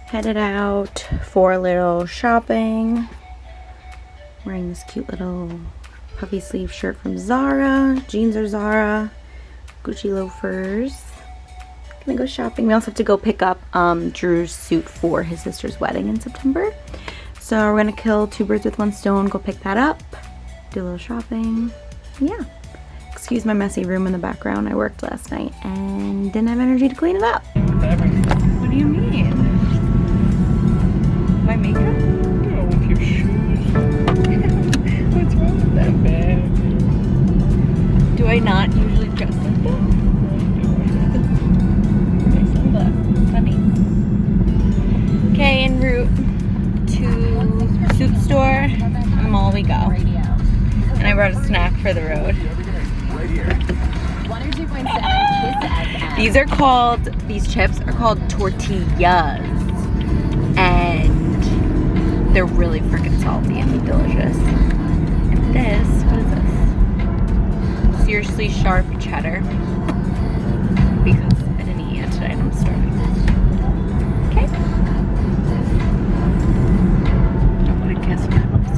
Headed out for a little shopping. Wearing this cute little puffy sleeve shirt from Zara. Jeans are Zara. Gucci loafers. Gonna go shopping. We also have to go pick up Drew's suit for his sister's wedding in September. So we're gonna kill two birds with one stone, go pick that up, do a little shopping. Yeah. Excuse my messy room in the background. I worked last night and didn't have energy to clean it up. What do you mean? My makeup? Oh, with your shoes. What's wrong with that bag? Do I not usually dress like that? Funny. Okay, en route to suit store and mall we go. And I brought a snack for the road. These chips are called tortillas. And they're really freaking salty and delicious. And this, what is this? Seriously sharp cheddar. Because I didn't eat yet today and I'm starving. Okay. I want to kiss my lips.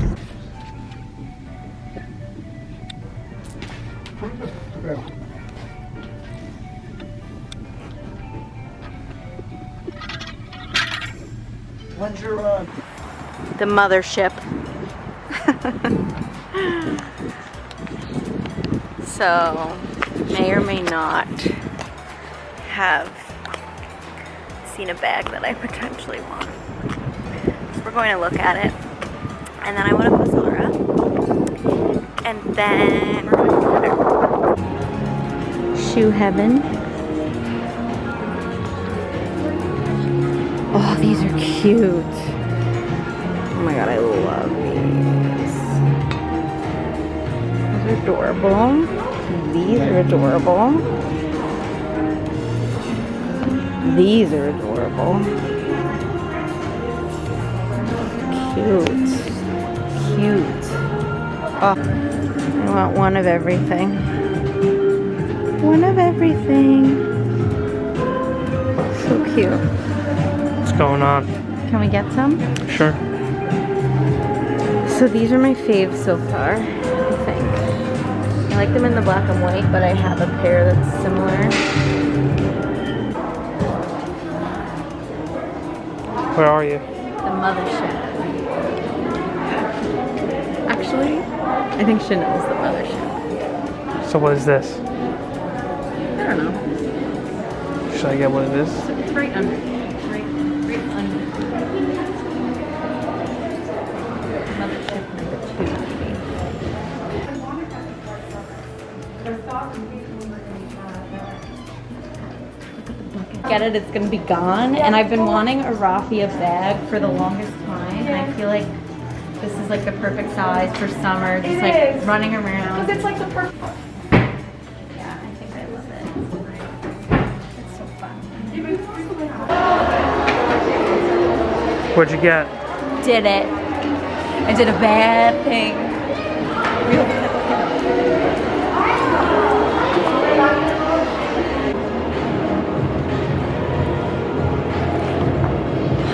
When's your The mothership. So, may or may not have seen a bag that I potentially want. So we're going to look at it. And then I want to go to Zara. And then we're going to go to Shoe Heaven. Oh, these are cute. Oh my god, I love these. These are adorable. These are adorable. These are adorable. Cute. Cute. Oh, I want one of everything. One of everything. So cute. What's going on? Can we get some? Sure. So these are my faves so far, I think. I like them in the black and white, but I have a pair that's similar. Where are you? The mothership. Actually, I think Chanel's the mothership. So what is this? I don't know. Should I get what it is? It's right under. It's right under. Mothership number 2, maybe. Get it, it's gonna be gone. And I've been wanting a raffia bag for the longest time. And I feel like this is like the perfect size for summer. Just like running around. Because it's like the perfect. Yeah, I think I love it. It's so fun. What'd you get? Did it. I did a bad thing. Real bad.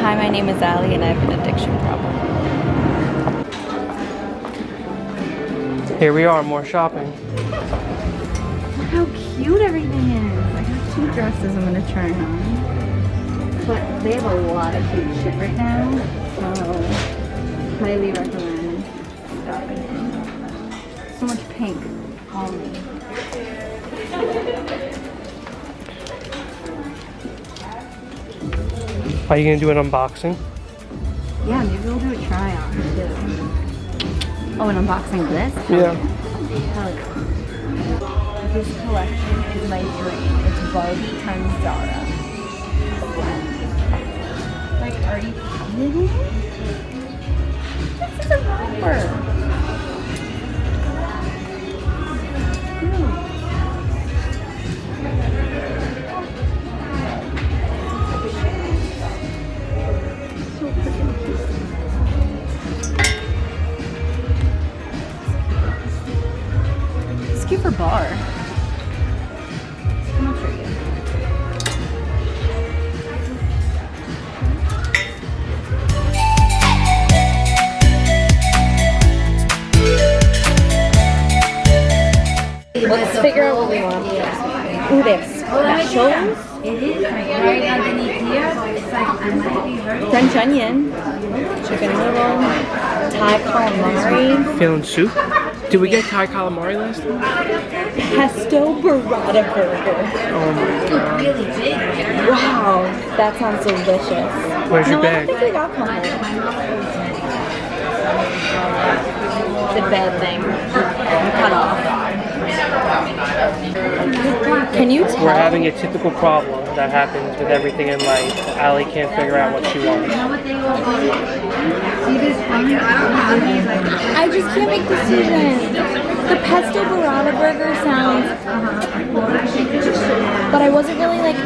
Hi, my name is Ali and I have an addiction problem. Here we are, more shopping. Look how cute everything is. I have 2 dresses I'm gonna try on. But they have a lot of cute shit right now. So, highly recommend stopping. So much pink on me. Are you gonna do an unboxing? Yeah, maybe we'll do a try on too. Oh, an unboxing of this? Yeah. Hell yeah. This collection is my dream. It's Barbie times Zara. Like, are you kidding me? This is a romper. Cute for bar. I'm not sure yet. out what we want. Ooh, they have specials. French onion, chicken noodle, Thai calamari. Feeling soup? Did we get Thai calamari last time? Pesto burrata burger. Oh my god. Wow, that sounds delicious. Where's your I bag? don't think we got combo. It's a bad thing. Cut off. Can you tell? We're having a typical problem that happens with everything in life. Allie can't figure out what she wants. I just can't make decisions. The pesto burrata burger sounds, but I wasn't really like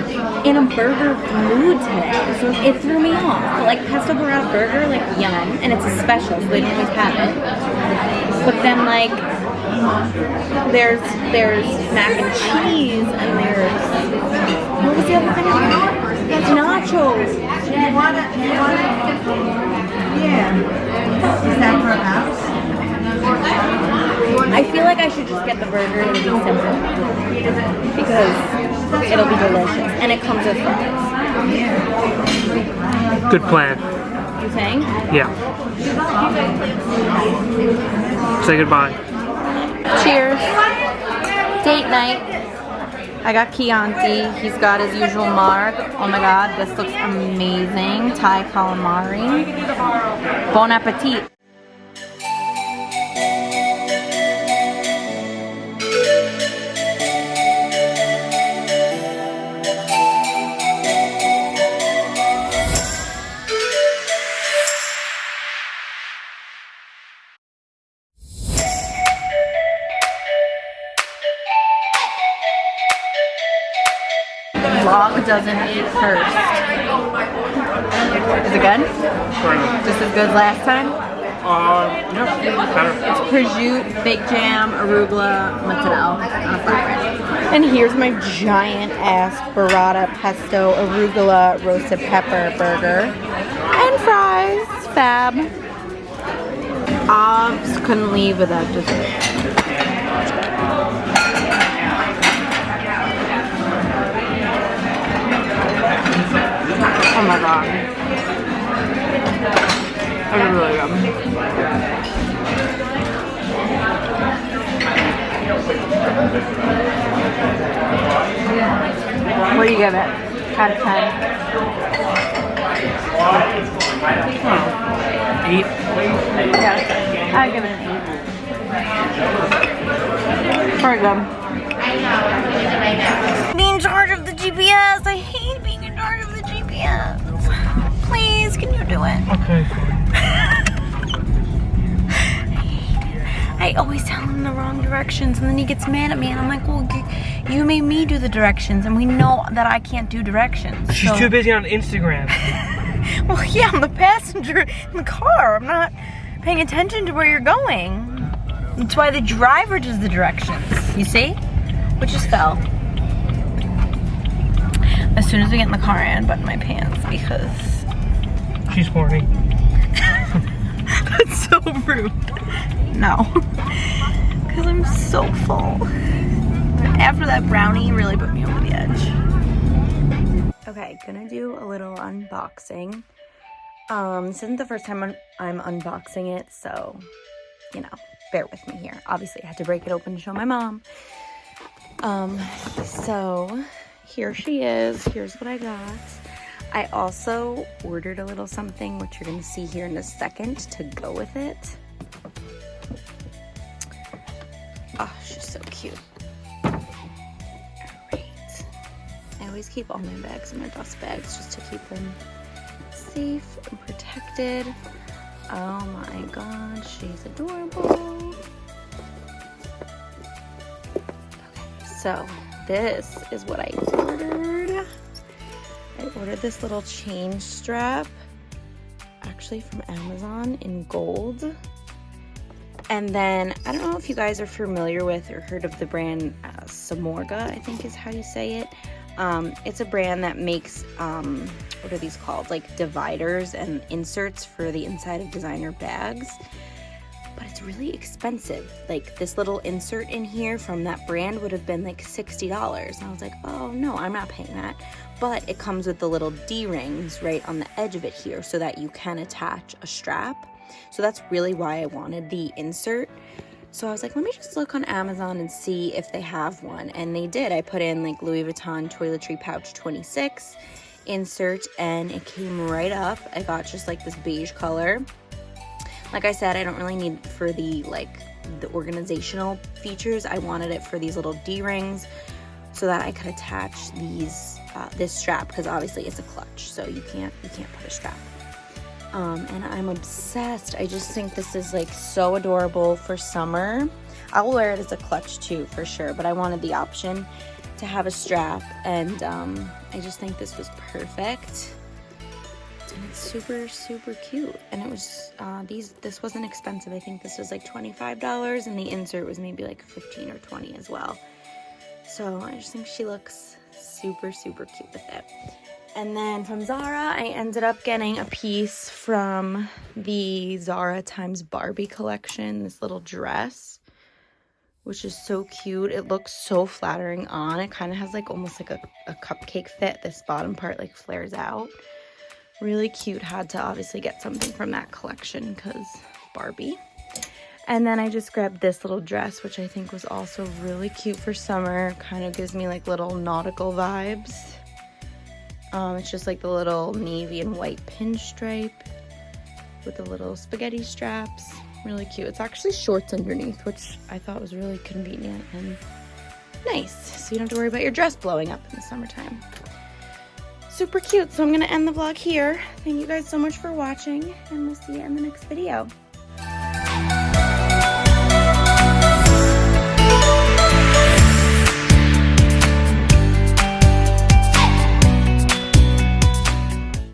in a burger mood today, so it threw me off. But like pesto burrata burger, like yum, and it's a special, so they don't always have it. But then like there's mac and cheese, and there's what was the other thing? Nachos. You want it? Yeah. Is that for a house? I feel like I should just get the burger and be simple because it'll be delicious and it comes with fries. Good plan. You saying? Yeah. Say goodbye. Cheers. Date night. I got Chianti. He's got his usual marg. Oh my god, this looks amazing. Thai calamari. Bon appetit. Vlog doesn't eat first. Is it good? Just as good as last time? Yeah, better. It's prosciutto, baked jam, arugula, mozzarella on a flat bread. And here's my giant ass burrata, pesto, arugula, roasted pepper burger. And fries. Fab. Just couldn't leave without dessert. Oh my god. It's really good. What do you give it? Out of 10? 8? Yeah, I'd give it an 8. Very good. Being in charge of the GPS. I hate being in charge of the GPS. Please, can you do it? Okay. I always tell him the wrong directions and then he gets mad at me and I'm like, well, you made me do the directions and we know that I can't do directions. She's too busy on Instagram. Well, yeah, I'm the passenger in the car. I'm not paying attention to where you're going. That's why the driver does the directions, you see? Which just fell. As soon as we get in the car, I unbutton my pants because... She's horny. That's so rude. No. Because I'm so full. After that brownie really put me over the edge. Okay, gonna do a little unboxing. This isn't the first time I'm unboxing it, so, you know, bear with me here. Obviously, I had to break it open to show my mom. So here she is. Here's what I got. I also ordered a little something, which you're gonna see here in a second, to go with it. Oh, she's so cute. All right. I always keep all my bags in my dust bags just to keep them safe and protected. Oh my god, she's adorable. So this is what I ordered. I ordered this little chain strap, actually from Amazon in gold. And then, I don't know if you guys are familiar with or heard of the brand Samorga, I think is how you say it. It's a brand that makes, what are these called? Like dividers and inserts for the inside of designer bags. but it's really expensive. Like this little insert in here from that brand would have been like $60. And I was like, oh no, I'm not paying that. But it comes with the little D-rings right on the edge of it here so that you can attach a strap. So that's really why I wanted the insert. So I was like, let me just look on Amazon and see if they have one. And they did. I put in like Louis Vuitton toiletry pouch 26 insert and it came right up. I got just like this beige color. Like I said, I don't really need for the organizational features. I wanted it for these little D-rings so that I could attach these this strap, because obviously it's a clutch, so you can't put a strap. And I'm obsessed. I just think this is like so adorable for summer. I'll wear it as a clutch too for sure, but I wanted the option to have a strap, and I just think this was perfect. And it's super, super cute. And it was, this wasn't expensive. I think this was like $25, and the insert was maybe like 15 or 20 as well. So I just think she looks super, super cute with it. And then from Zara, I ended up getting a piece from the Zara times Barbie collection, this little dress, which is so cute. It looks so flattering on. It kind of has like almost like a cupcake fit. This bottom part like flares out. Really cute. Had to obviously get something from that collection because Barbie. And then I just grabbed this little dress, which I think was also really cute for summer. Kind of gives me like little nautical vibes. It's just like the little navy and white pinstripe with the little spaghetti straps. Really cute. It's actually shorts underneath, which I thought was really convenient and nice. So you don't have to worry about your dress blowing up in the summertime. Super cute. So I'm going to end the vlog here. Thank you guys so much for watching, and we'll see you in the next video.